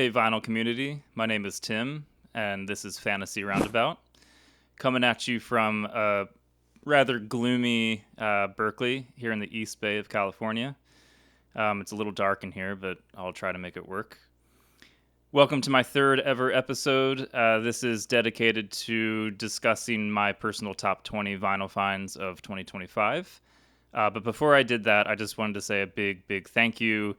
Hey, vinyl community. My name is Tim, and this is Fantasy Roundabout, coming at you from a rather gloomy Berkeley here in the East Bay of California. It's a little dark in here, but I'll try to make it work. Welcome to my third ever episode. This is dedicated to discussing my personal top 20 vinyl finds of 2025. But before I did that, I just wanted to say a big thank you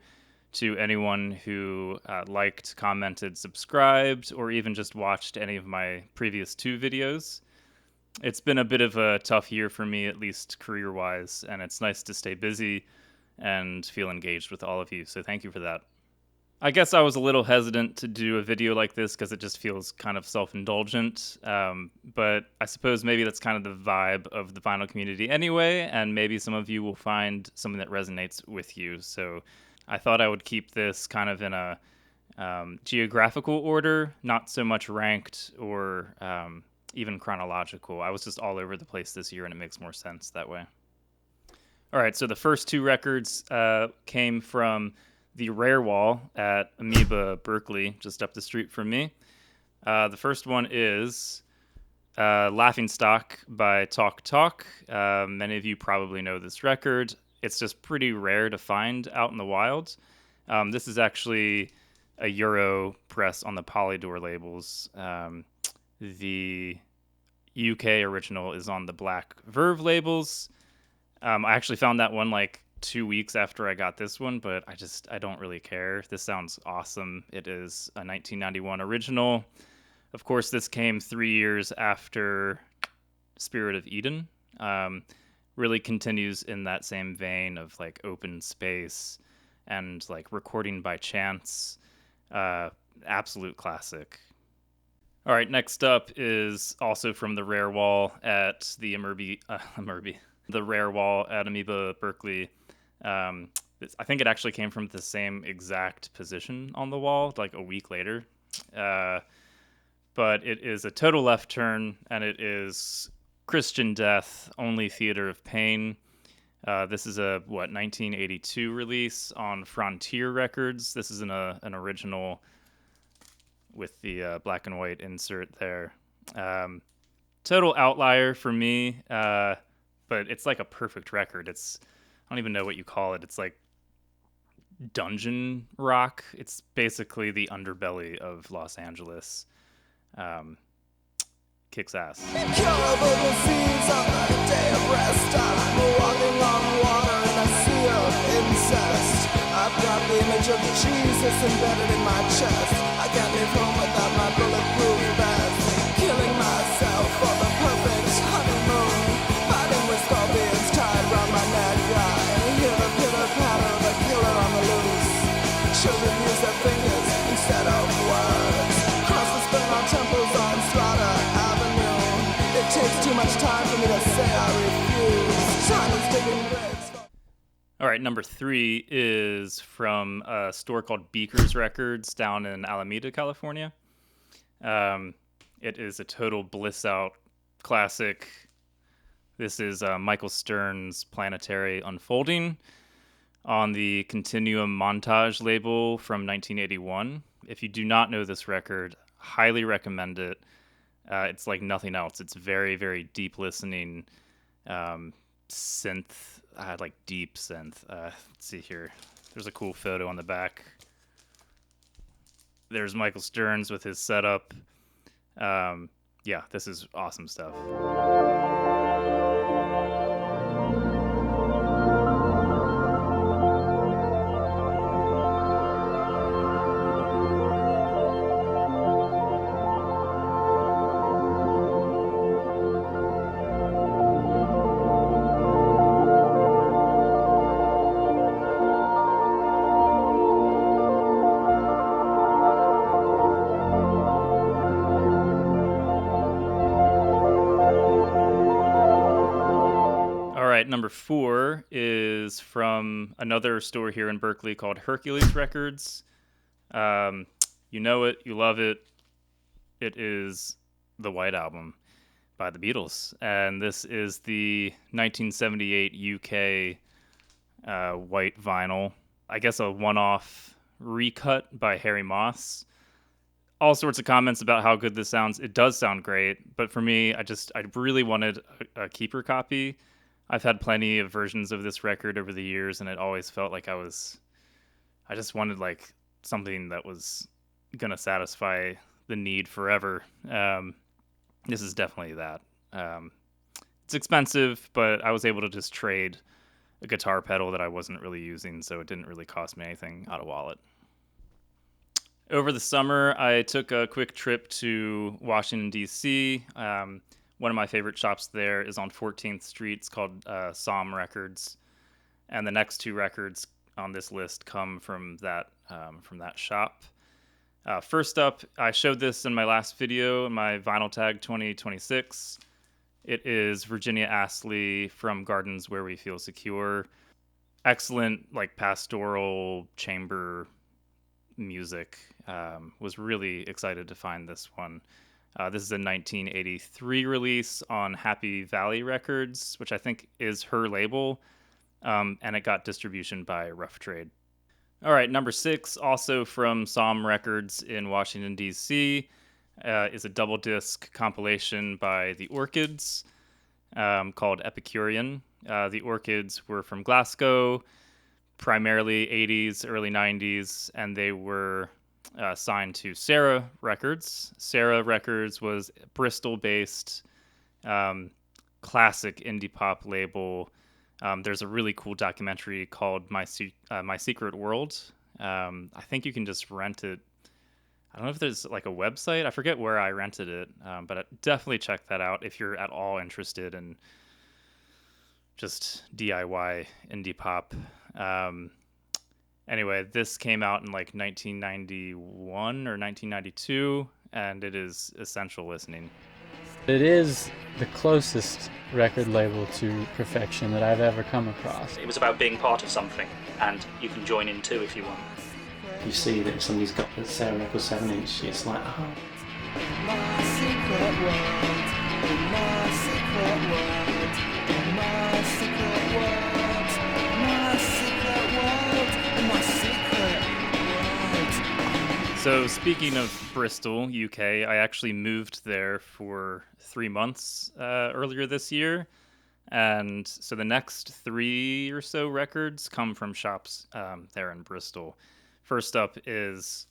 to anyone who liked, commented, subscribed, or even just watched any of my previous two videos. It's been a bit of a tough year for me, at least career-wise, and it's nice to stay busy and feel engaged with all of you, so thank you for that. I guess I was a little hesitant to do a video like this because it just feels kind of self-indulgent, but I suppose maybe that's kind of the vibe of the vinyl community anyway, and maybe some of you will find something that resonates with you, so I thought I would keep this kind of in a geographical order, not so much ranked or even chronological. I was just all over the place this year, and it makes more sense that way. All right, so the first two records came from the Rare Wall at Amoeba Berkeley, just up the street from me. The first one is Laughing Stock by Talk Talk. Many of you probably know this record. It's just pretty rare to find out in the wild. This is actually a Euro press on the Polydor labels. The UK original is on the Black Verve labels. I actually found that one like 2 weeks after I got this one, but I don't really care. This sounds awesome. It is a 1991 original. Of course, this came 3 years after Spirit of Eden. Really continues in that same vein of like open space and like recording by chance. Absolute classic. All right, next up is also from the Rare Wall at the the Rare Wall at Amoeba Berkeley. I think it actually came from the same exact position on the wall, like a week later. But it is a total left turn, and it is Christian Death, Only Theater of Pain. This is a 1982 release on Frontier Records. This is an original with the black and white insert there. Total outlier for me, but it's like a perfect record. I don't even know what you call it. It's like dungeon rock. It's basically the underbelly of Los Angeles. Kicks ass. Incurable disease on the day of rest. I'm walking on water in a sea of incest. I've got the image of Jesus embedded in my chest. I can't leave home without my bulletproof vest. Killing myself for the perfect honeymoon. Fighting with scorpions tied round my neck. I hear the pitter patter of a killer on the loose. Children use their fingers instead of words. Crosses burn on temples on Slaughter Avenue. It takes too much time for me to say I refuse. Time is digging graves. All right, number 3 is from a store called Beakers Records down in Alameda, California. It is a total bliss out classic. This is Michael Stern's Planetary Unfolding on the Continuum Montage label from 1981. If you do not know this record, highly recommend it. It's like nothing else. It's very deep listening synth, like deep synth. Let's see here. There's a cool photo on the back. There's Michael Stearns with his setup. Yeah, this is awesome stuff. Number 4 is from another store here in Berkeley called Hercules Records. You know it, you love it. It is the White Album by the Beatles. And this is the 1978 UK white vinyl. I guess a one-off recut by Harry Moss. all sorts of comments about how good this sounds. It does sound great, but for me, I really wanted a keeper copy. I've had plenty of versions of this record over the years, and it always felt like I just wanted like something that was gonna satisfy the need forever. This is definitely that. It's expensive, but I was able to just trade a guitar pedal that I wasn't really using, so it didn't really cost me anything out of wallet. Over the summer, I took a quick trip to Washington, D.C. One of my favorite shops there is on 14th Street. It's called Psalm Records. And the next two records on this list come from that shop. First up, I showed this in my last video, in my Vinyl Tag 2026. It is Virginia Astley from Gardens Where We Feel Secure. Excellent, like, pastoral chamber music. Was really excited to find this one. This is a 1983 release on Happy Valley Records, which I think is her label, and it got distribution by Rough Trade. All right, number 6, also from Psalm Records in Washington, D.C., is a double disc compilation by the Orchids called Epicurean. The Orchids were from Glasgow, primarily 80s, early 90s, and they were signed to Sarah Records. Sarah Records was a Bristol-based classic indie pop label. There's a really cool documentary called My Secret World. I think you can just rent it. I don't know if there's like a website. I forget where I rented it, but definitely check that out if you're at all interested in just DIY indie pop. Anyway, this came out in like 1991 or 1992, and it is essential listening. It is the closest record label to perfection that I've ever come across. It was about being part of something, and you can join in too if you want. You see that if somebody's got the Sarah Records 7-inch, it's like, oh. My secret world, my secret world, my secret world, my secret world, my secret world. So speaking of Bristol, UK, I actually moved there for 3 months earlier this year. And so the next 3 or so records come from shops there in Bristol. First up is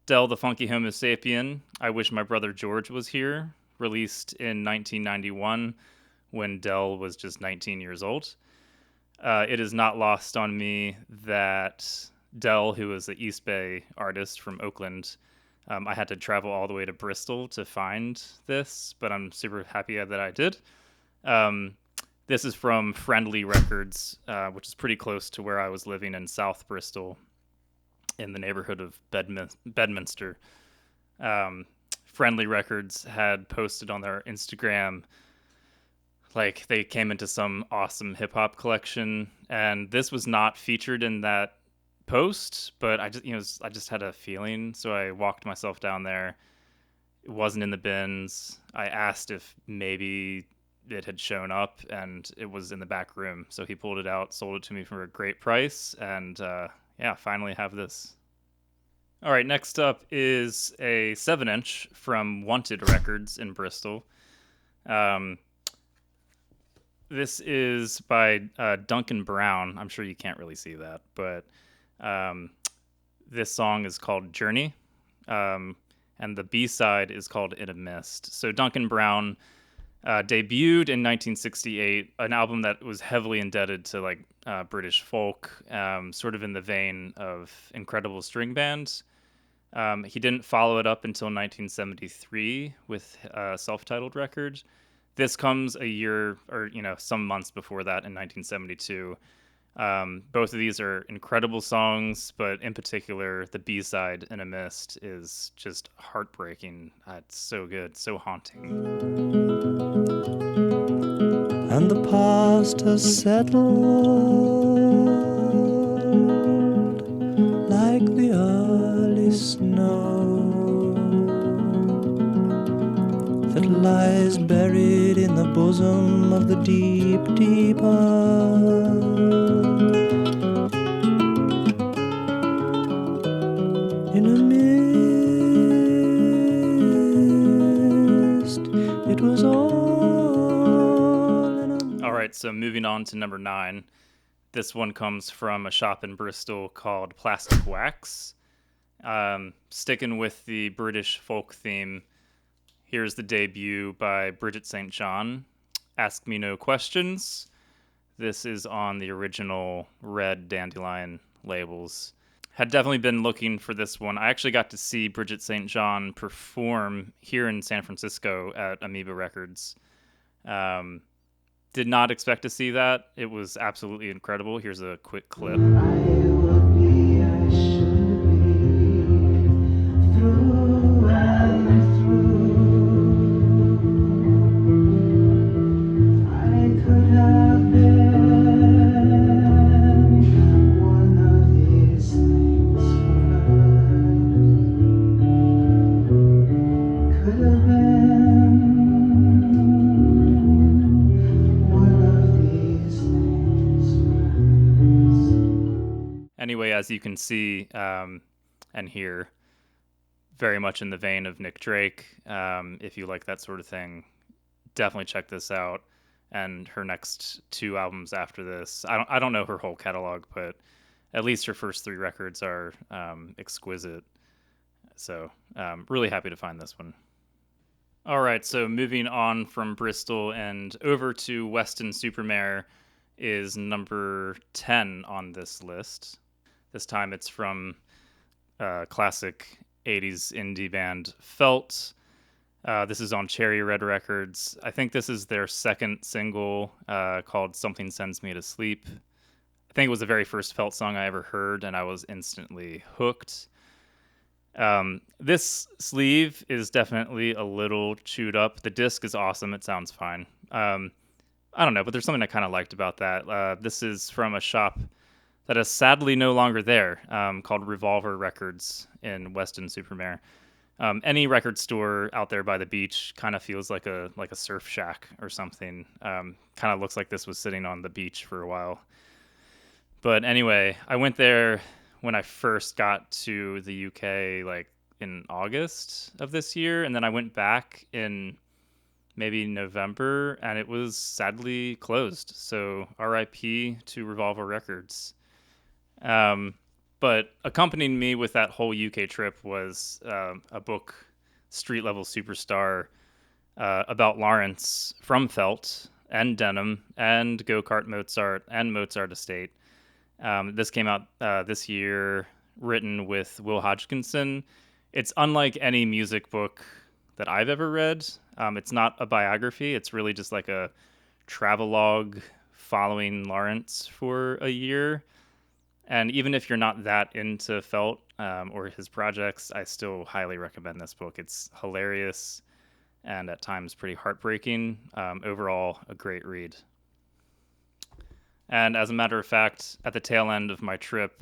Del the Funky Homo Sapien, I Wish My Brother George Was Here, released in 1991 when Del was just 19 years old. It is not lost on me that Del, who is an East Bay artist from Oakland, I had to travel all the way to Bristol to find this, but I'm super happy that I did. This is from Friendly Records, which is pretty close to where I was living in South Bristol, in the neighborhood of Bedminster. Friendly Records had posted on their Instagram, like they came into some awesome hip hop collection, and this was not featured in that post, but I just had a feeling, so I walked myself down there. It wasn't in the bins. I asked if maybe it had shown up, and it was in the back room. So he pulled it out, sold it to me for a great price, and finally have this. All right, next up is a 7-inch from Wanted Records in Bristol. This is by Duncan Brown. I'm sure you can't really see that, but this song is called Journey, and the B-side is called In a Mist. So Duncan Brown debuted in 1968, an album that was heavily indebted to like British folk, sort of in the vein of Incredible String Band. He didn't follow it up until 1973 with a self-titled record. This comes a year or some months before that in 1972. Both of these are incredible songs, but in particular, the B-side, In a Mist, is just heartbreaking. It's so good, so haunting. And the past has settled like the early snow that lies buried in the bosom of the deep, deep earth. In a mist past. It was all in a... All right, so moving on to number 9. This one comes from a shop in Bristol called Plastic Wax. Sticking with the British folk theme, here's the debut by Bridget St. John, Ask Me No Questions. This is on the original red Dandelion labels. Had definitely been looking for this one. I actually got to see Bridget St. John perform here in San Francisco at Amoeba Records. Did not expect to see that. It was absolutely incredible. Here's a quick clip. Anyway, as you can see and hear, very much in the vein of Nick Drake. If you like that sort of thing, definitely check this out. And her next 2 albums after this, I don't know her whole catalog, but at least her first 3 records are exquisite. So really happy to find this one. All right, so moving on from Bristol and over to Weston-super-Mare is number 10 on this list. This time it's from classic 80s indie band Felt. This is on Cherry Red Records. I think this is their second single called Something Sends Me to Sleep. I think it was the very first Felt song I ever heard, and I was instantly hooked. This sleeve is definitely a little chewed up. The disc is awesome. It sounds fine. I don't know, but there's something I kind of liked about that. This is from a shop that is sadly no longer there, called Revolver Records in Weston-super-Mare. Any record store out there by the beach kind of feels like a surf shack or something. Kind of looks like this was sitting on the beach for a while. But anyway, I went there when I first got to the UK, like in August of this year, and then I went back in maybe November, and it was sadly closed. So RIP to Revolver Records. But accompanying me with that whole UK trip was a book, Street Level Superstar, about Lawrence from Felt and Denim and Go-Kart Mozart and Mozart Estate. This came out this year, written with Will Hodgkinson. It's unlike any music book that I've ever read. It's not a biography. It's really just like a travelogue following Lawrence for a year. And even if you're not that into Felt or his projects, I still highly recommend this book. It's hilarious and at times pretty heartbreaking. Overall, a great read. And as a matter of fact, at the tail end of my trip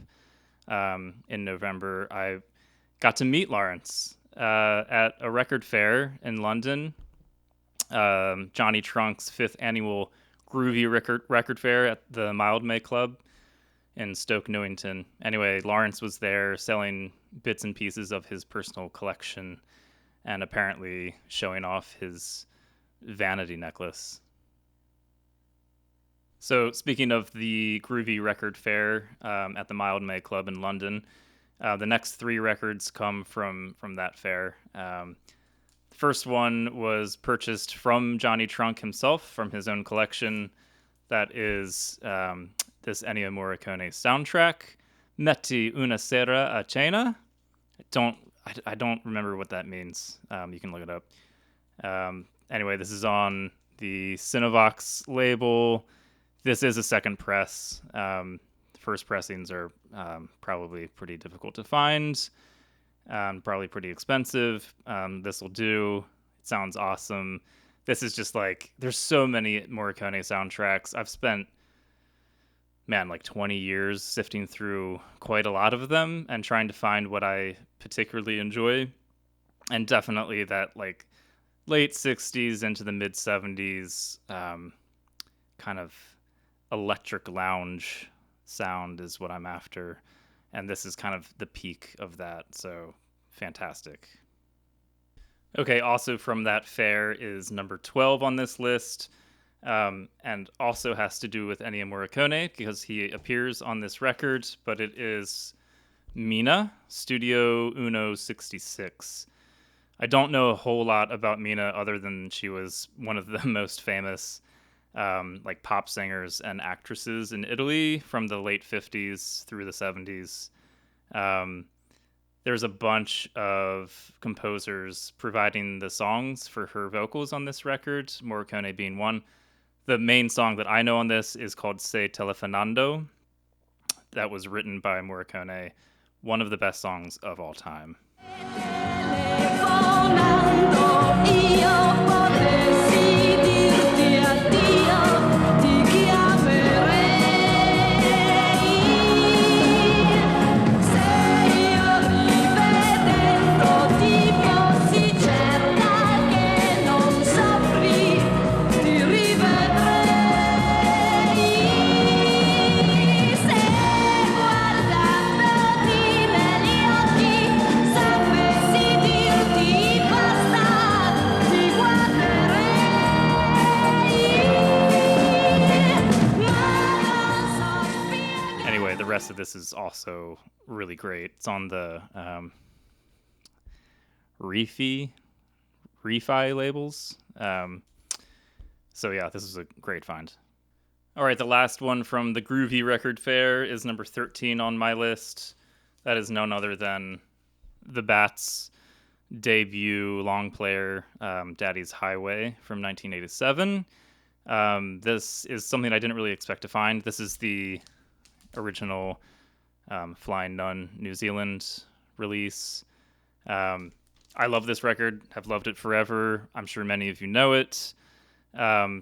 in November, I got to meet Lawrence at a record fair in London, Johnny Trunk's 5th annual Groovy record fair at the Mildmay Club in Stoke Newington. Anyway, Lawrence was there selling bits and pieces of his personal collection and apparently showing off his vanity necklace. So speaking of the Groovy Record Fair at the Mildmay Club in London, the next 3 records come from that fair. The first one was purchased from Johnny Trunk himself, from his own collection. That is this Ennio Morricone soundtrack, Metti una sera a cena. I don't remember what that means. You can look it up. Anyway, this is on the Cinevox label. This is a second press. First pressings are probably pretty difficult to find, probably pretty expensive. This will do. It sounds awesome. This is just like, there's so many Morricone soundtracks. I've spent, like 20 years sifting through quite a lot of them and trying to find what I particularly enjoy. And definitely that like late 60s into the mid 70s kind of electric lounge sound is what I'm after. And this is kind of the peak of that. So fantastic. Okay, also from that fair is number 12 on this list, and also has to do with Ennio Morricone because he appears on this record, but it is Mina, Studio Uno 66. I don't know a whole lot about Mina other than she was one of the most famous like pop singers and actresses in Italy from the late 50s through the 70s. Um, there's a bunch of composers providing the songs for her vocals on this record, Morricone being one. The main song that I know on this is called Se Telefonando. That was written by Morricone, one of the best songs of all time. Anyway, the rest of this is also really great. It's on the Refi labels. So yeah, this is a great find. All right, the last one from the Groovy Record Fair is number 13 on my list. That is none other than The Bats' debut long player, Daddy's Highway from 1987. This is something I didn't really expect to find. This is the original Flying Nun New Zealand release. I love this record, have loved it forever. I'm sure many of you know it.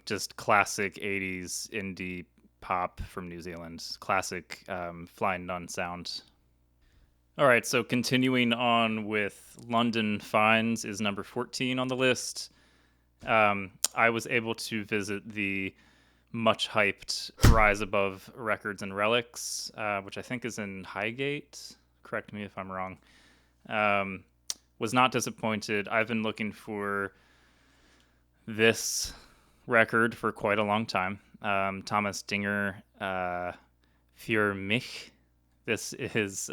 Just classic 80s indie pop from New Zealand. Classic Flying Nun sound. All right, so continuing on with London finds is number 14 on the list. I was able to visit the much hyped Rise Above Records and Relics, which I think is in Highgate. Correct me if I'm wrong. Was not disappointed. I've been looking for this record for quite a long time. Thomas Dinger, Für mich. This is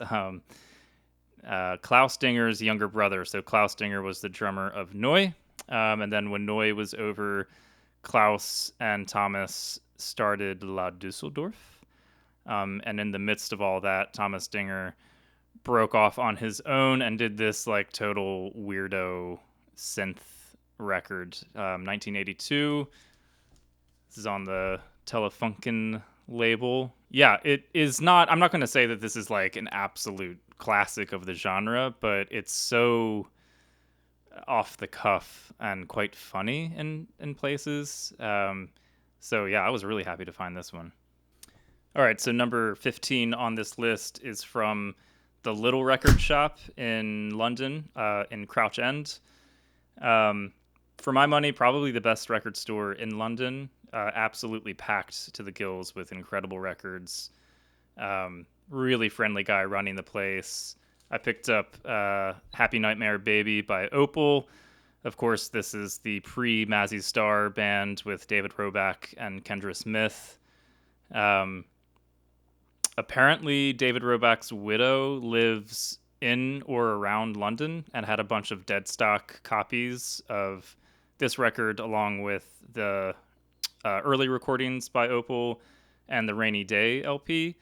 Klaus Dinger's younger brother. So Klaus Dinger was the drummer of Neu. And then when Neu was over, Klaus and Thomas started La Dusseldorf. And in the midst of all that, Thomas Dinger broke off on his own and did this like total weirdo synth record. 1982. This is on the Telefunken label. Yeah, it is not, I'm not going to say that this is like an absolute classic of the genre, but it's so off the cuff and quite funny in places. So yeah, I was really happy to find this one. All right, so number 15 on this list is from the Little Record Shop in London, in Crouch End. For my money, probably the best record store in London. Absolutely packed to the gills with incredible records. Really friendly guy running the place. I picked up Happy Nightmare Baby by Opal. Of course, this is the pre-Mazzy Star band with David Roback and Kendra Smith. Apparently, David Roback's widow lives in or around London and had a bunch of dead stock copies of this record along with the early recordings by Opal and the Rainy Day LP.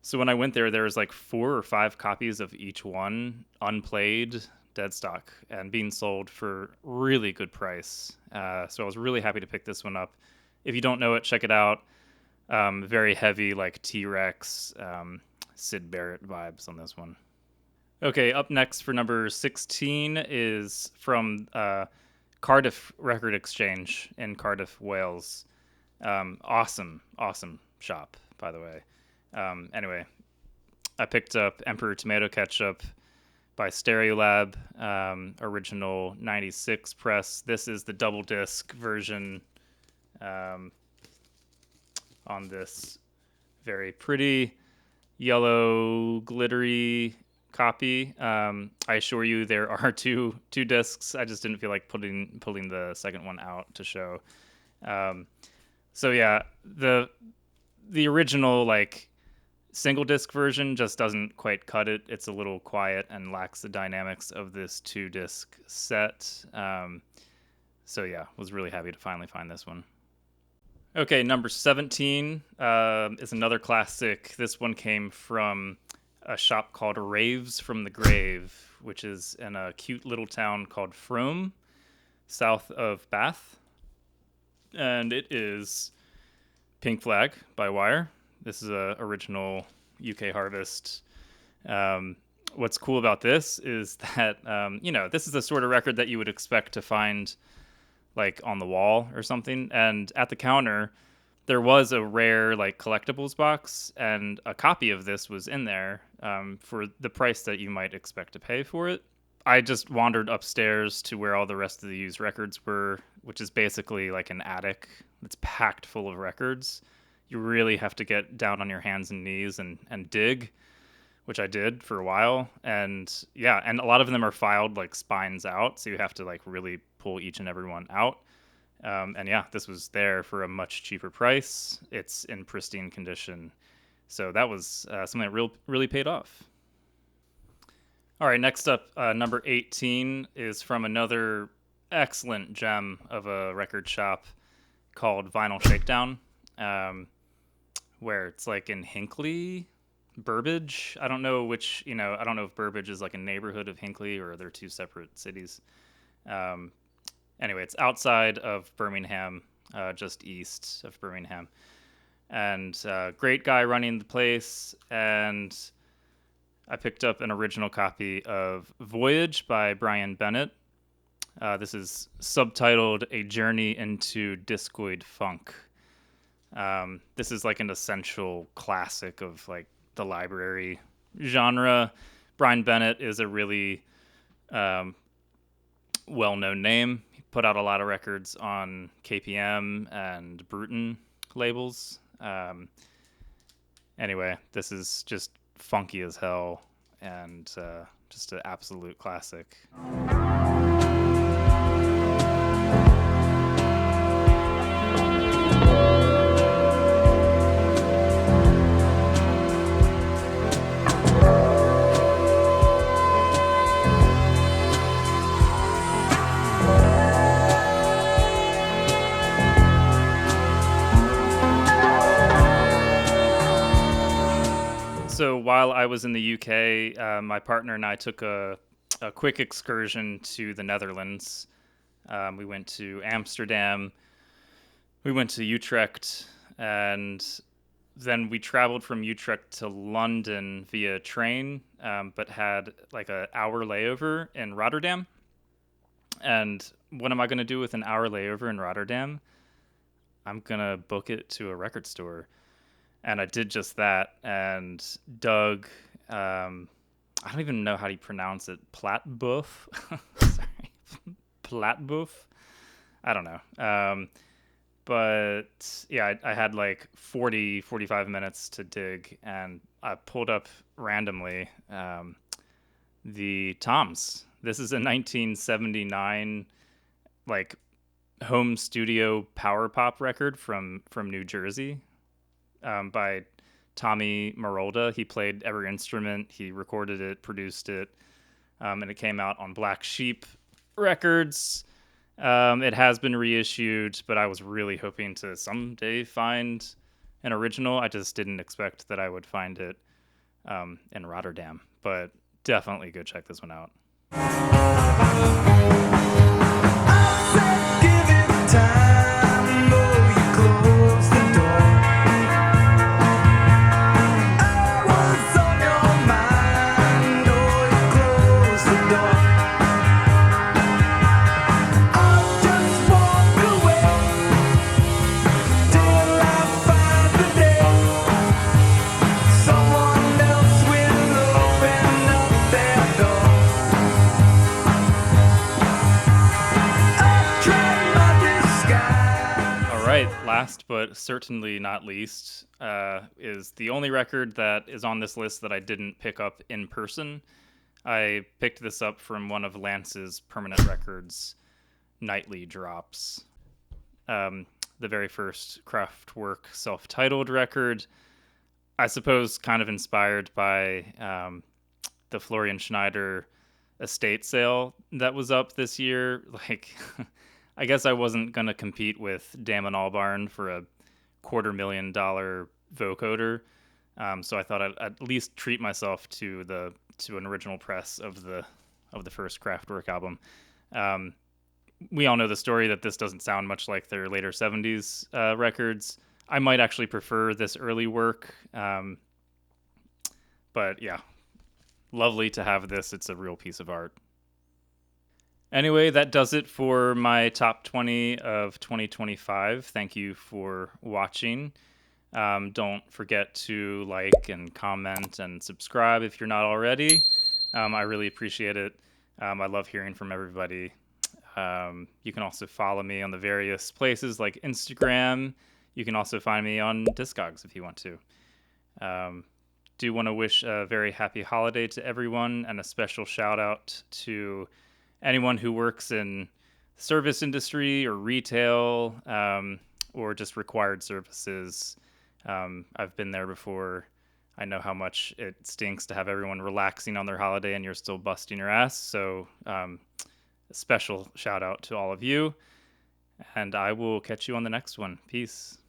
So when I went there was like 4 or 5 copies of each one, unplayed, dead stock, and being sold for really good price. So I was really happy to pick this one up. If you don't know it, check it out. Very heavy, like T-Rex, Syd Barrett vibes on this one. Okay, up next for number 16 is from Cardiff Record Exchange in Cardiff, Wales. Awesome shop, by the way. Anyway, I picked up Emperor Tomato Ketchup by Stereolab, original 96 press. This is the double disc version on this very pretty yellow glittery copy. I assure you there are two discs. I just didn't feel like pulling the second one out to show. So yeah, the original like single disc version just doesn't quite cut it. It's a little quiet and lacks the dynamics of this 2-disc set. So yeah, was really happy to finally find this one. Okay, number 17 is another classic. This one came from a shop called Raves from the Grave, which is in a cute little town called Frome, south of Bath. And it is Pink Flag by Wire. This is a original UK Harvest. What's cool about this is that, this is the sort of record that you would expect to find like on the wall or something. And at the counter, there was a rare like collectibles box, and a copy of this was in there for the price that you might expect to pay for it. I just wandered upstairs to where all the rest of the used records were, which is basically like an attic that's packed full of records. You really have to get down on your hands and knees and dig, which I did for a while. And yeah, and a lot of them are filed like spines out, so you have to like really pull each and every one out. And yeah, this was there for a much cheaper price. It's in pristine condition. So that was something that really paid off. All right, next up, number 18 is from another excellent gem of a record shop called Vinyl Shakedown, where it's like in Hinckley, Burbage. I don't know which, I don't know if Burbage is like a neighborhood of Hinckley or they're two separate cities. Anyway, it's outside of Birmingham, just east of Birmingham. And great guy running the place. And I picked up an original copy of Voyage by Brian Bennett. This is subtitled A Journey into Discoid Funk. This is like an essential classic of like the library genre. Brian Bennett is a really well-known name. He put out a lot of records on KPM and Bruton labels. Anyway, this is just funky as hell and just an absolute classic. So while I was in the UK, my partner and I took a quick excursion to the Netherlands. We went to Amsterdam, we went to Utrecht, and then we traveled from Utrecht to London via train, but had like an hour layover in Rotterdam. And what am I going to do with an hour layover in Rotterdam? I'm going to book it to a record store. And I did just that, and Doug, I don't even know how to pronounce it, Platboef? Sorry, Platboef? I don't know. But yeah, I had like 45 minutes to dig, and I pulled up randomly the Toms. This is a 1979 like home studio power pop record from New Jersey. By Tommy Marolda. He played every instrument. He recorded it, produced it, and it came out on Black Sheep Records. It has been reissued, but I was really hoping to someday find an original. I just didn't expect that I would find it in Rotterdam, but definitely go check this one out. Give it time, though you close the door. I was on your mind, though you close the door. I'll just walk away till I find the day. Someone else will open up their door. I've tried my disguise. All right, last but certainly not least is the only record that is on this list that I didn't pick up in person. I picked this up from one of Lance's Permanent Records nightly drops. The very first Kraftwerk self-titled record, I suppose kind of inspired by the Florian Schneider estate sale that was up this year. Like, I guess I wasn't going to compete with Damon Albarn for a $250,000 vocoder. So I thought I'd at least treat myself to an original press of the first Kraftwerk album. We all know the story that this doesn't sound much like their later 70s records. I might actually prefer this early work. But yeah, lovely to have this. It's a real piece of art. Anyway, that does it for my top 20 of 2025. Thank you for watching. Don't forget to like and comment and subscribe if you're not already. I really appreciate it. I love hearing from everybody. You can also follow me on the various places like Instagram. You can also find me on Discogs if you want to. Do want to wish a very happy holiday to everyone, and a special shout out to anyone who works in service industry or retail, or just required services. I've been there before. I know how much it stinks to have everyone relaxing on their holiday and you're still busting your ass. So a special shout out to all of you, and I will catch you on the next one. Peace.